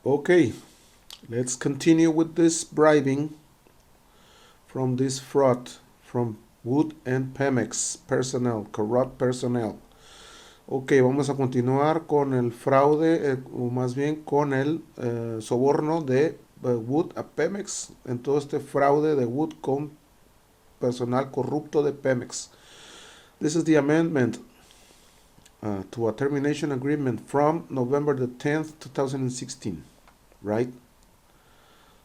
Okay, let's continue with this bribing from this fraud from WOOD and PEMEX personnel, corrupt personnel. Ok, vamos a continuar con el fraude, o más bien con el soborno de WOOD a PEMEX, en todo este fraude de WOOD con personal corrupto de PEMEX. This is the amendment to a termination agreement from November the 10th, 2016, right?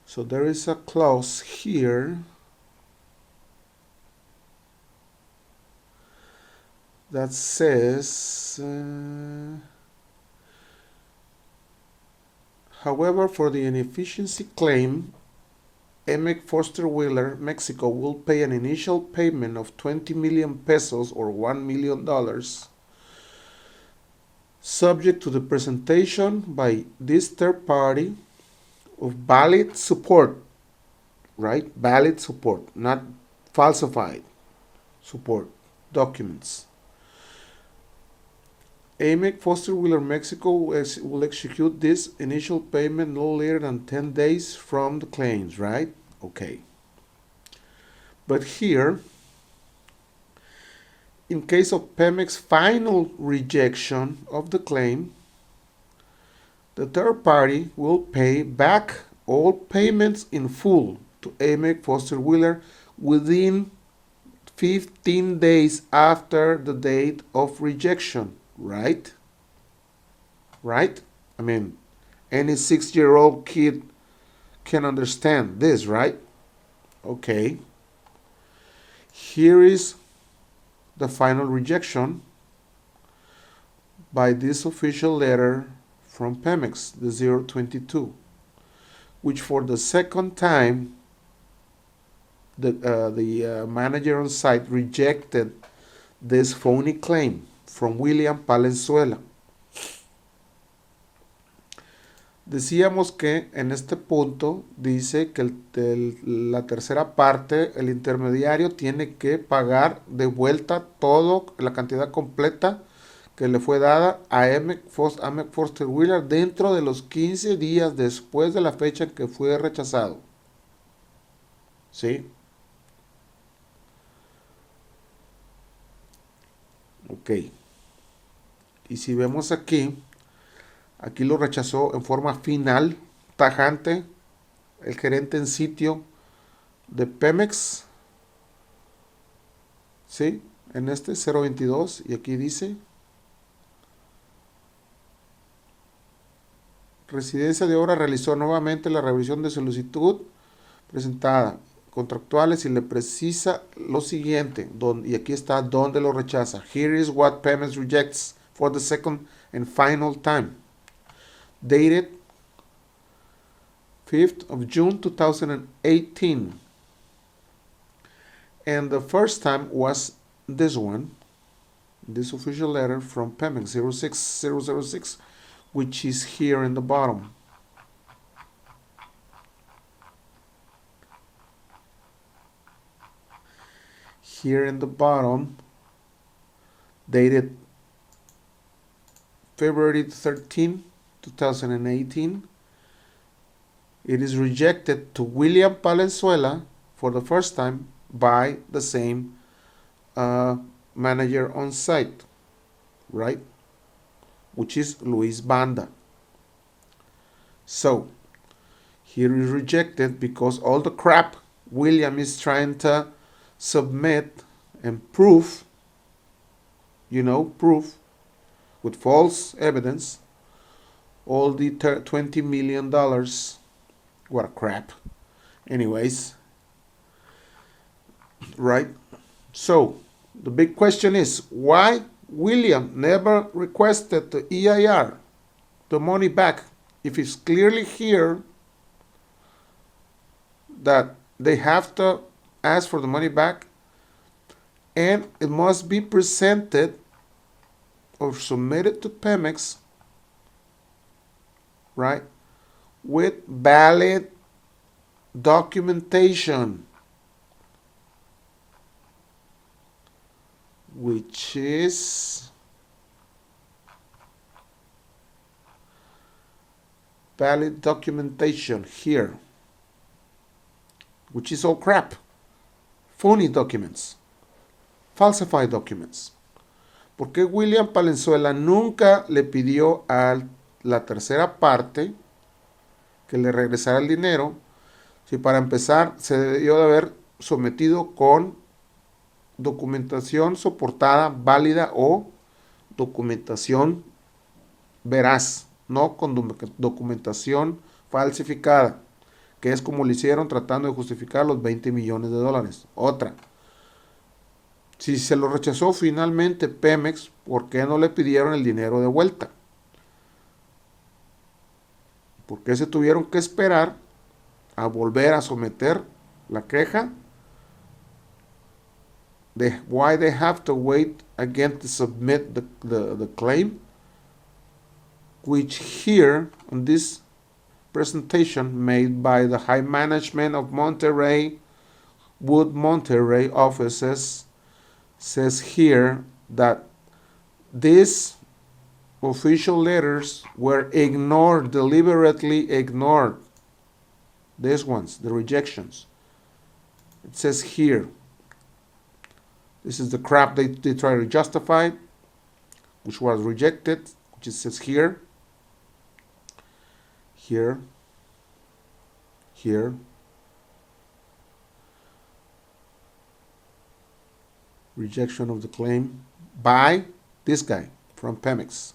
So there is a clause here that says, however, for the inefficiency claim, Emec Foster Wheeler, Mexico will pay an initial payment of 20 million pesos or $1 million, subject to the presentation by this third party of valid support, right? Valid support, not falsified support documents. Emec Foster Wheeler Mexico will execute this initial payment no later than 10 days from the claims, right? Okay. But here, in case of PEMEX final rejection of the claim, the third party will pay back all payments in full to Emec Foster Wheeler within 15 days after the date of rejection. Right? Right? I mean, any 6-year-old kid can understand this, right? Okay. Here is the final rejection by this official letter from PEMEX, the 022, which for the second time the manager on site rejected this phony claim from William Palenzuela. Decíamos que en este punto dice que la tercera parte, el intermediario, tiene que pagar de vuelta todo, la cantidad completa que le fue dada a Emec Foster Wheeler dentro de los 15 días después de la fecha en que fue rechazado. ¿Sí? Ok. Y si vemos aquí lo rechazó en forma final, tajante, el gerente en sitio de PEMEX, ¿sí? En este 022, y aquí dice, Residencia de Obra realizó nuevamente la revisión de solicitud presentada, contractuales, y le precisa lo siguiente, y aquí está donde lo rechaza. Here is what PEMEX rejects for the second and final time. Dated 5th of June 2018. And the first time was this one, this official letter from PEMEX 06006, which is here in the bottom. Here in the bottom, dated February 13, 2018, it is rejected to William Palenzuela for the first time by the same manager on site, right? Which is Luis Banda. So, here is rejected because all the crap William is trying to submit and prove, proof with false evidence, all the $20 million, what a crap. Anyways, right? So, the big question is, why William never requested the EIR, the money back, if it's clearly here that they have to ask for the money back, and it must be presented or submitted to PEMEX, right, with valid documentation, which is valid documentation here, which is all crap. Phony documents, falsified documents. ¿Por qué William Palenzuela nunca le pidió a la tercera parte que le regresara el dinero? Si para empezar se debió de haber sometido con documentación soportada, válida o documentación veraz, no con documentación falsificada, que es como lo hicieron tratando de justificar los 20 millones de dólares. Otra, si se lo rechazó finalmente Pemex, ¿por qué no le pidieron el dinero de vuelta? ¿Por qué se tuvieron que esperar a volver a someter la queja? Why they have to wait again to submit the claim? Which here, on this presentation made by the high management of Monterrey, WOOD Monterrey offices, says here that these official letters were ignored, deliberately ignored. These ones, the rejections. It says here. This is the crap they try to justify, which was rejected, which it says here. Here. Here. Rejection of the claim by this guy from Pemex,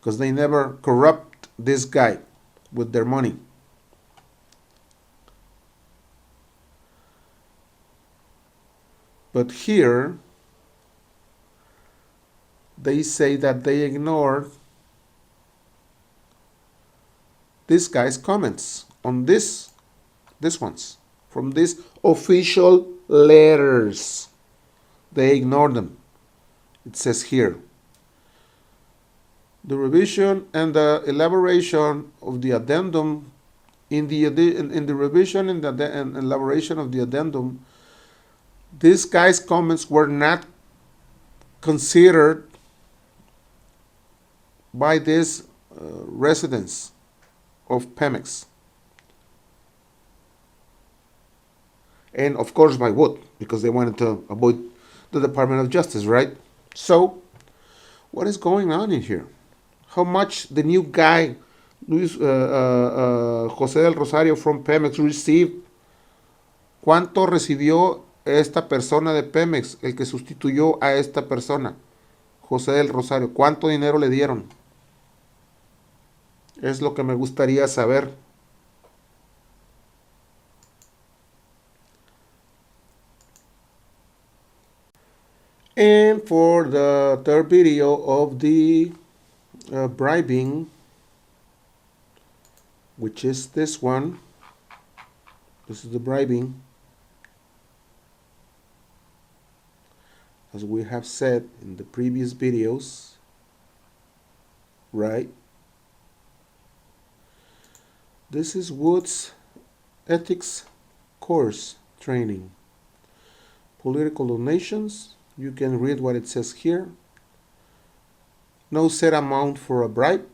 because they never corrupt this guy with their money. But here they say that they ignored this guy's comments on these ones from these official letters. They ignored them. It says here, the revision and the elaboration of the addendum in the revision and elaboration of the addendum, these guys' comments were not considered by these residents of Pemex, and of course by WOOD, because they wanted to avoid the Department of Justice, right? So, what is going on in here? How much the new guy, Luis José del Rosario from Pemex received? ¿Cuánto recibió esta persona de Pemex, el que sustituyó a esta persona, José del Rosario? ¿Cuánto dinero le dieron? Es lo que me gustaría saber. And for the third video of the bribing, which is this one, this is the bribing, as we have said in the previous videos, right? This is Wood's ethics course training. Political donations. You can read what it says here. No set amount for a bribe.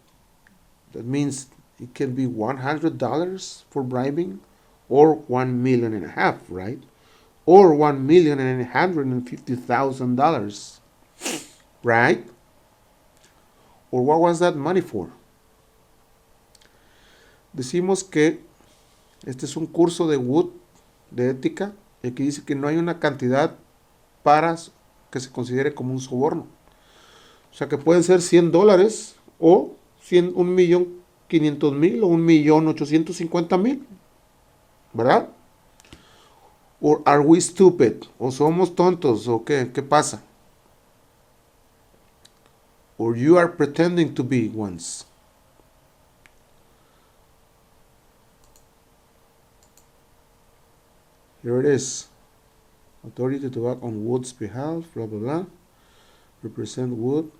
That means it can be $100 for bribing, or $1.5 million, right? Or $1,150,000, right? Or what was that money for? Decimos que este es un curso de WOOD de ética, y aquí dice que no hay una cantidad para que se considere como un soborno. O sea que pueden ser $100 o 1.500.000 o 1.850.000, ¿verdad? Or are we stupid? ¿O somos tontos? ¿O qué pasa? Or you are pretending to be ones. Here it is. Authority to act on Wood's behalf, blah, blah, blah. Represent Wood.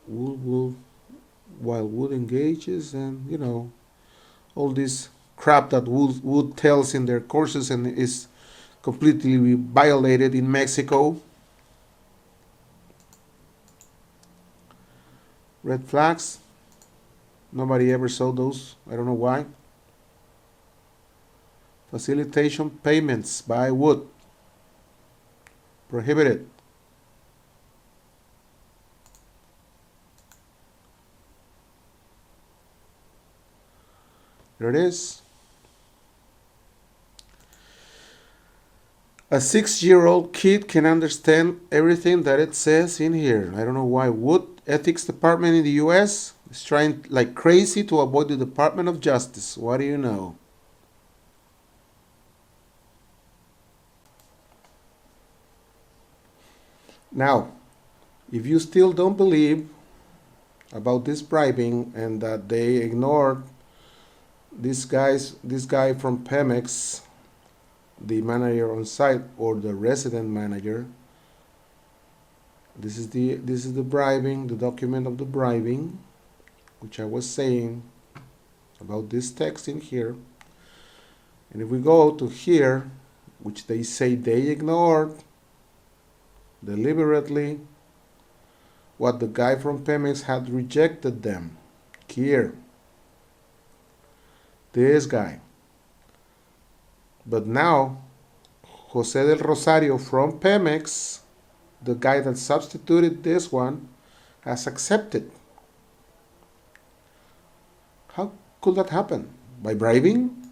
While Wood engages, and, you know, all this crap that Wood tells in their courses and is completely violated in Mexico. Red flags. Nobody ever saw those. I don't know why. Facilitation payments by WOOD. Prohibited. There it is. A 6-year-old kid can understand everything that it says in here. I don't know why WOOD Ethics Department in the US is trying like crazy to avoid the Department of Justice. What do you know? Now, if you still don't believe about this bribing and that they ignored this guy from PEMEX, the manager on site or the resident manager, this is the bribing, the document of the bribing, which I was saying about this text in here. And if we go to here, which they say they ignored deliberately what the guy from Pemex had rejected them. Here, this guy. But now, Jose del Rosario from Pemex, the guy that substituted this one, has accepted. How could that happen? By bribing?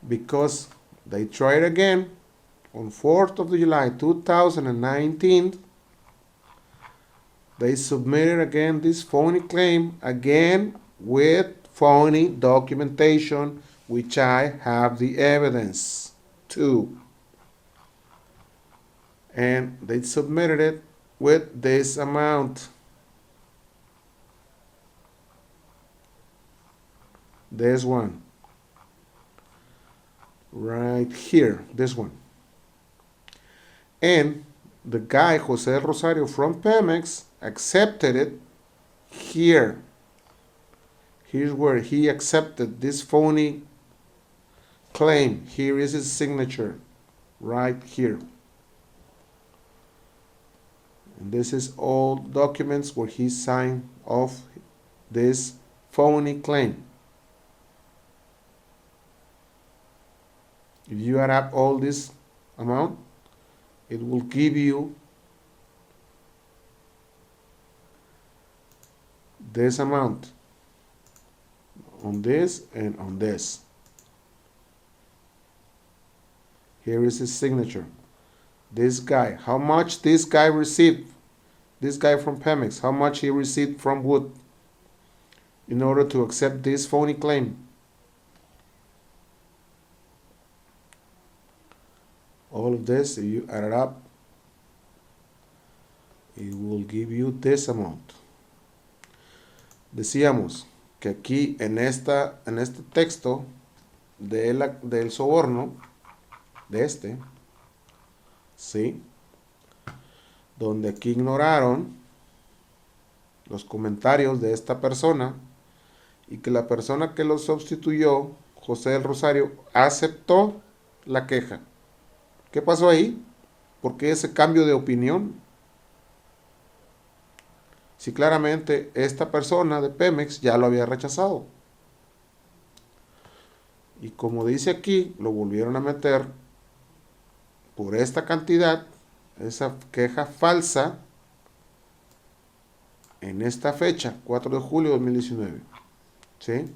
Because they tried again on 4th of July 2019. They submitted again this phony claim, again with phony documentation, which I have the evidence to. And they submitted it with this amount. This one. Right here, this one. And the guy, Jose Rosario from Pemex, accepted it here. Here's where he accepted this phony claim. Here is his signature, right here. And this is all documents where he signed off this phony claim. If you add up all this amount, it will give you this amount on this and on this. Here is his signature. This guy, how much this guy received, this guy from Pemex, how much he received from WOOD in order to accept this phony claim. All of this, if you add it up, it will give you this amount. Decíamos que aquí en este texto del soborno, de ¿sí? Donde aquí ignoraron los comentarios de esta persona y que la persona que lo sustituyó, José del Rosario, aceptó la queja. ¿Qué pasó ahí? ¿Por qué ese cambio de opinión? Si claramente esta persona de Pemex ya lo había rechazado. Y como dice aquí, lo volvieron a meter por esta cantidad, esa queja falsa, en esta fecha, 4 de julio de 2019. ¿Sí?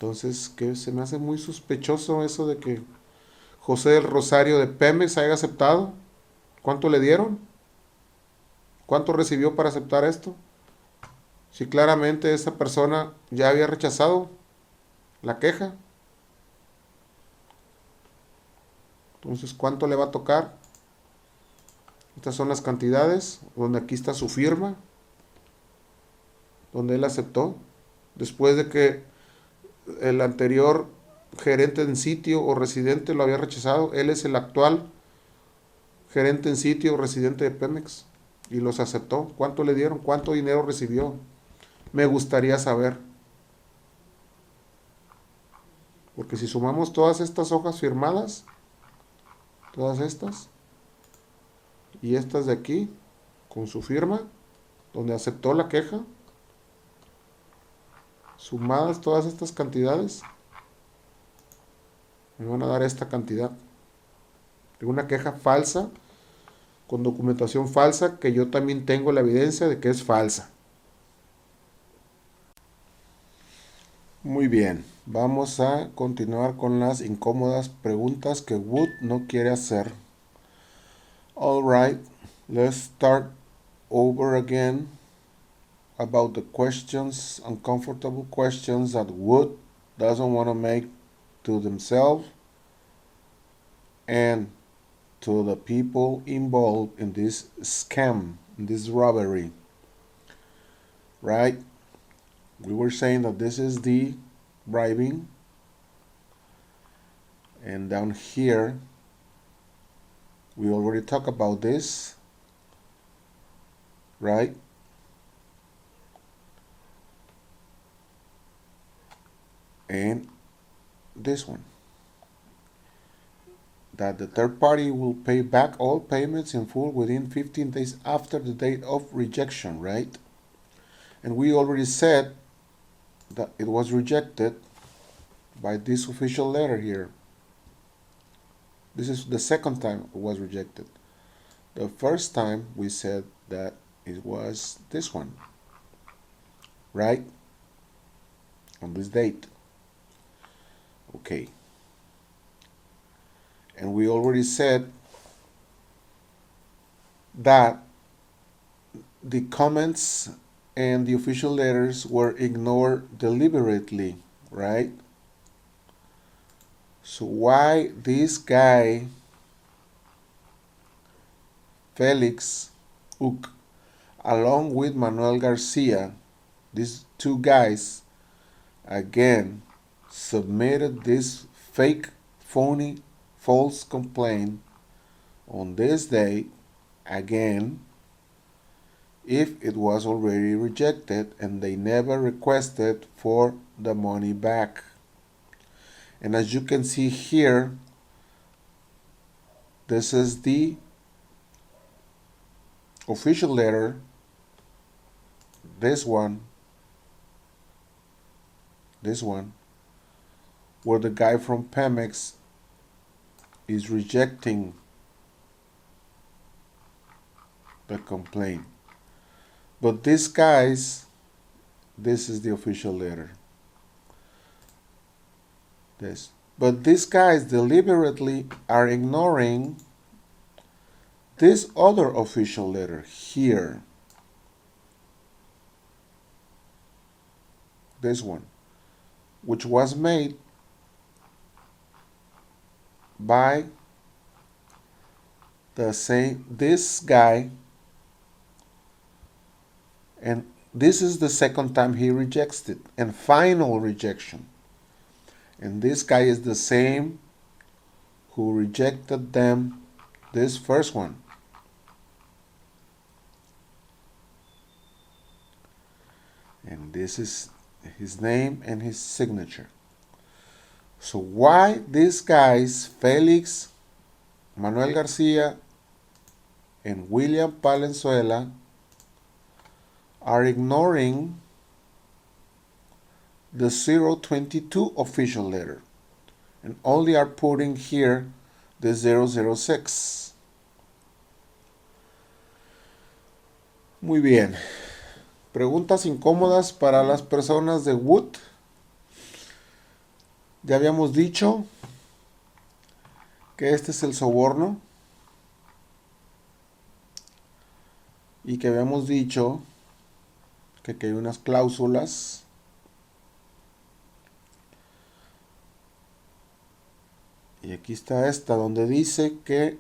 Entonces, que se me hace muy sospechoso eso de que José del Rosario de Pemex haya aceptado. ¿Cuánto le dieron? ¿Cuánto recibió para aceptar esto? Si claramente esa persona ya había rechazado la queja. Entonces, ¿cuánto le va a tocar? Estas son las cantidades, donde aquí está su firma, donde él aceptó, después de que el anterior gerente en sitio o residente lo había rechazado. Él es el actual gerente en sitio o residente de Pemex y los aceptó. ¿Cuánto le dieron? ¿Cuánto dinero recibió? Me gustaría saber. Porque si sumamos todas estas hojas firmadas, todas estas, y estas de aquí, con su firma, donde aceptó la queja, Sumadas todas estas cantidades, me van a dar esta cantidad. Tengo una queja falsa, con documentación falsa, que yo también tengo la evidencia de que es falsa. Muy bien, vamos a continuar con las incómodas preguntas que Wood no quiere hacer. Alright, let's start over again about the questions, uncomfortable questions that Wood doesn't want to make to themselves and to the people involved in this scam, in this robbery. Right? We were saying that this is the bribing, and down here we already talked about this, right? And this one, that the third party will pay back all payments in full within 15 days after the date of rejection, right? And we already said that it was rejected by this official letter here. This is the second time it was rejected. The first time we said that it was this one, right? On this date. Okay. And we already said that the comments and the official letters were ignored deliberately, right? So why this guy, Felix Uc, along with Manuel Garcia, these two guys, again, submitted this fake, phony, false complaint on this date, again, if it was already rejected and they never requested for the money back. And as you can see here, this is the official letter, this one, where the guy from PEMEX is rejecting the complaint. But these guys, this is the official letter. This. But these guys deliberately are ignoring this other official letter here. This one, which was made by this guy, and this is the second time he rejects it, and final rejection. And this guy is the same who rejected them, this first one. And this is his name and his signature. So why these guys, Felix, Manuel Garcia, and William Palenzuela, are ignoring the 022 official letter and only are putting here the 006. Muy bien. Preguntas incómodas para las personas de WOOD. Ya habíamos dicho que este es el soborno y que habíamos dicho que hay unas cláusulas y aquí está esta donde dice que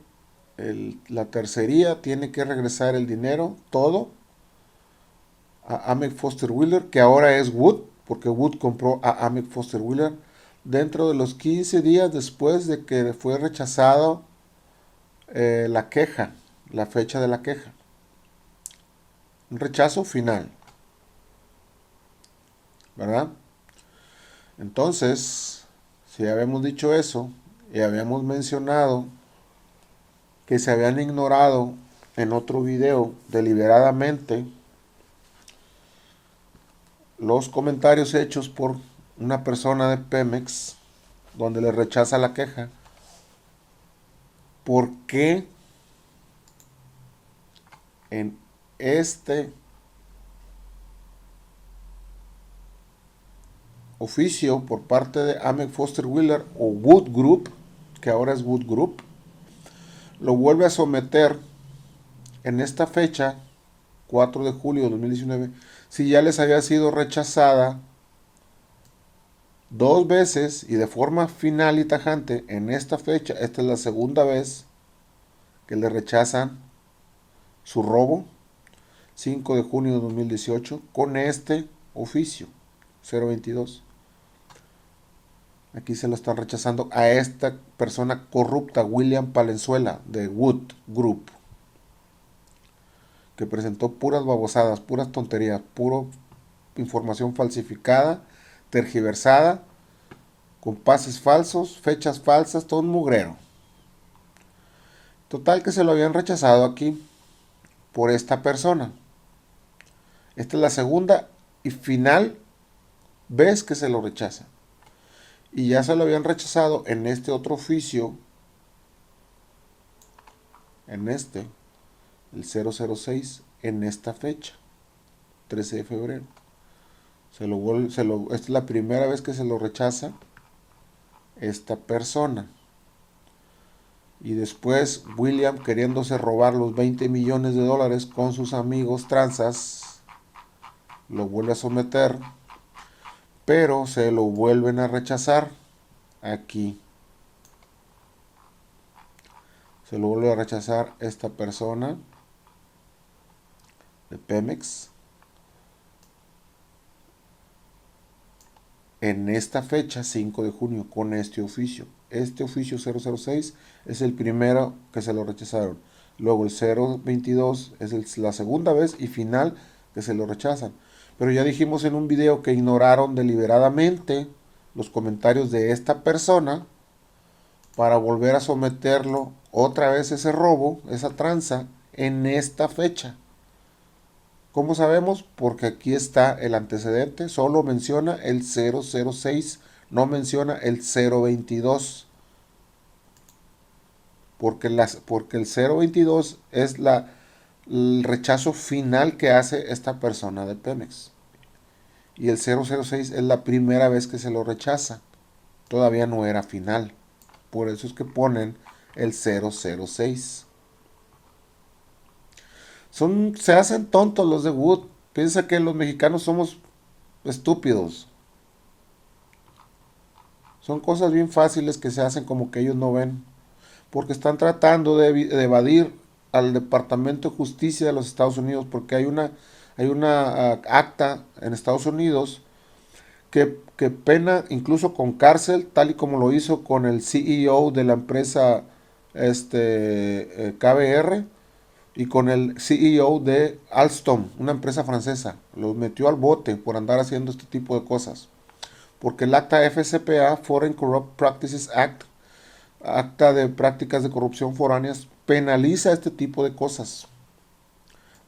la tercería tiene que regresar el dinero todo a Amec Foster Wheeler, que ahora es WOOD, porque WOOD compró a Amec Foster Wheeler dentro de los 15 días después de que fue rechazado la queja, la fecha de la queja. Un rechazo final, ¿verdad? Entonces, si habíamos dicho eso y habíamos mencionado que se habían ignorado en otro video deliberadamente los comentarios hechos por una persona de Pemex, donde le rechaza la queja. ¿Por qué en este oficio por parte de Amex Foster Wheeler o WOOD Group, que ahora es WOOD Group, lo vuelve a someter en esta fecha, 4 de julio de 2019, si ya les había sido rechazada 2 veces y de forma final y tajante en esta fecha? Esta es la segunda vez que le rechazan su robo, 5 de junio de 2018, con este oficio 022. Aquí se lo están rechazando a esta persona corrupta, William Palenzuela, de WOOD Group, que presentó puras babosadas, puras tonterías, puro información falsificada, tergiversada, con pases falsos, fechas falsas, todo un mugrero. Total que se lo habían rechazado aquí por esta persona. Esta es la segunda y final vez que se lo rechaza. Y ya se lo habían rechazado en este otro oficio, en este, el 006, en esta fecha, 13 de febrero. Esta es la primera vez que se lo rechaza esta persona. Y después William, queriéndose robar los 20 millones de dólares con sus amigos Tranzas, lo vuelve a someter, pero se lo vuelven a rechazar aquí. Se lo vuelve a rechazar esta persona de Pemex en esta fecha, 5 de junio, con este oficio. Este oficio 006 es el primero que se lo rechazaron. Luego el 022 es la segunda vez y final que se lo rechazan. Pero ya dijimos en un video que ignoraron deliberadamente los comentarios de esta persona para volver a someterlo otra vez ese robo, esa tranza, en esta fecha. ¿Cómo sabemos? Porque aquí está el antecedente, solo menciona el 006, no menciona el 022. Porque el 022 es el rechazo final que hace esta persona de Pemex. Y el 006 es la primera vez que se lo rechaza. Todavía no era final. Por eso es que ponen el 006. Se hacen tontos los de Wood. Piensa que los mexicanos somos estúpidos. Son cosas bien fáciles que se hacen como que ellos no ven. Porque están tratando de evadir al Departamento de Justicia de los Estados Unidos. Porque hay una acta en Estados Unidos que pena incluso con cárcel, tal y como lo hizo con el CEO de la empresa KBR y con el CEO de Alstom, una empresa francesa. Los metió al bote por andar haciendo este tipo de cosas. Porque el acta FCPA, Foreign Corrupt Practices Act, acta de prácticas de corrupción foráneas, penaliza este tipo de cosas.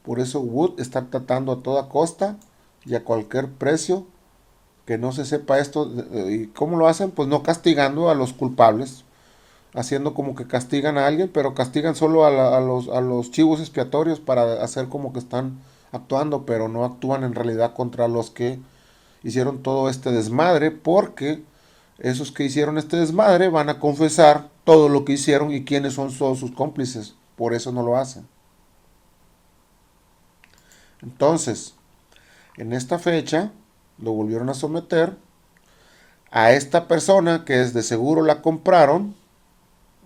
Por eso Wood está tratando a toda costa y a cualquier precio que no se sepa esto. ¿Y cómo lo hacen? Pues no castigando a los culpables, haciendo como que castigan a alguien, pero castigan solo a los chivos expiatorios para hacer como que están actuando, pero no actúan en realidad contra los que hicieron todo este desmadre, porque esos que hicieron este desmadre van a confesar todo lo que hicieron y quiénes son todos sus cómplices. Por eso no lo hacen. Entonces, en esta fecha lo volvieron a someter a esta persona que es de seguro la compraron.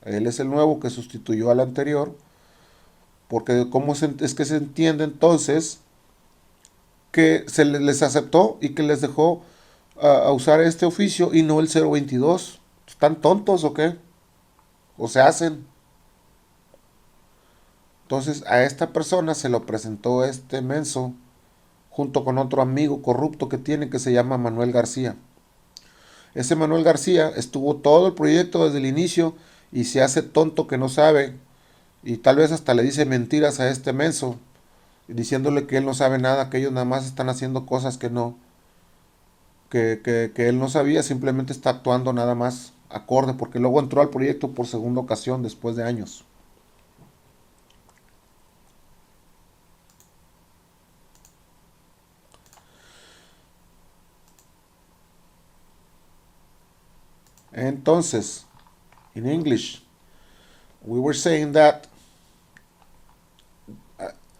Él es el nuevo que sustituyó al anterior. Porque ¿cómo es que se entiende entonces que se les aceptó y que les dejó a usar este oficio y no el 022? ¿Están tontos o qué? ¿O se hacen? Entonces a esta persona se lo presentó este menso junto con otro amigo corrupto que tiene que se llama Manuel Garcia. Ese Manuel García estuvo todo el proyecto desde el inicio y se hace tonto que no sabe y tal vez hasta le dice mentiras a este menso diciéndole que él no sabe nada, que ellos nada más están haciendo cosas que no. que él no sabía, simplemente está actuando nada más acorde, porque luego entró al proyecto por segunda ocasión después de años. Entonces, in English, we were saying that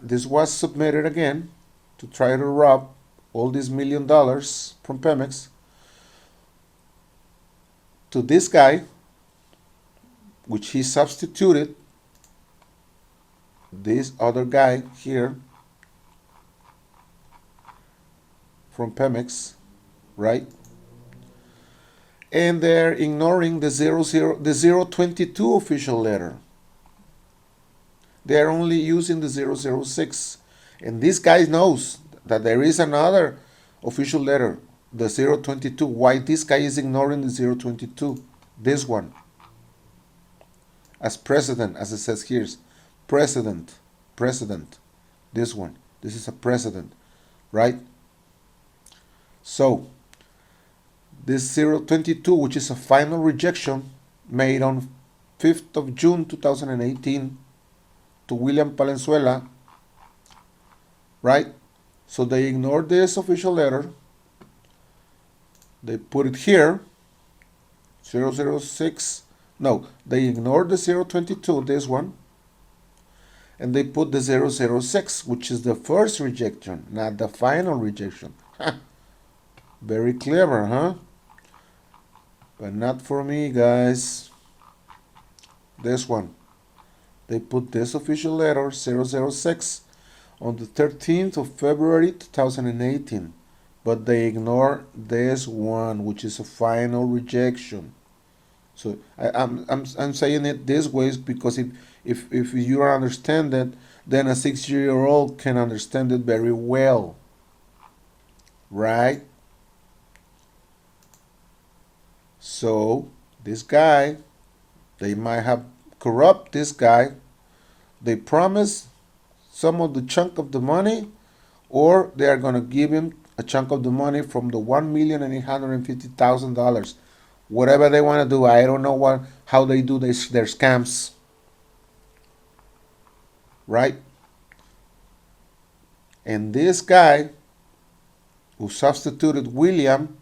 this was submitted again to try to rob all these $1 million from Pemex to this guy, which he substituted this other guy here from Pemex, right? And they're ignoring the 022 official letter. They're only using the 006. And this guy knows that there is another official letter, the 022. Why this guy is ignoring the 022? This one. As precedent, as it says here. Precedent. This one. This is a precedent, right? So, this 022, which is a final rejection made on 5th of June 2018 to William Palenzuela, right? So they ignored this official letter. They put it here, 006. No, they ignored the 022, this one, and they put the 006, which is the first rejection, not the final rejection. Very clever, huh? But not for me, guys. This one. They put this official letter, 006, on the 13th of February 2018. But they ignore this one, which is a final rejection. So I'm saying it this way because if you don't understand it, then a 6-year-old can understand it very well. Right? So this guy, they might have corrupt this guy. They promise some of the chunk of the money, or they are going to give him a chunk of the money from the $1,850,000. Whatever they want to do, I don't know how they do their scams. Right? And this guy who substituted William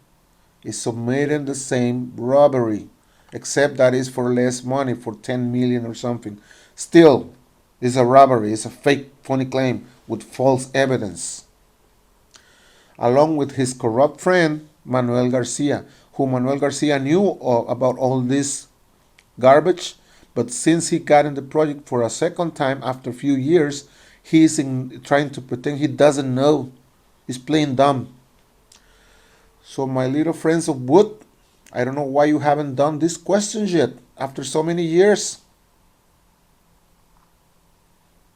is submitting the same robbery, except that is for less money, for 10 million or something. Still, it's a robbery. It's a fake phony claim with false evidence. Along with his corrupt friend, Manuel Garcia, who Manuel Garcia knew about all this garbage, but since he got in the project for a second time after a few years, he's trying to pretend he doesn't know. He's playing dumb. So my little friends of WOOD, I don't know why you haven't done these questions yet after so many years.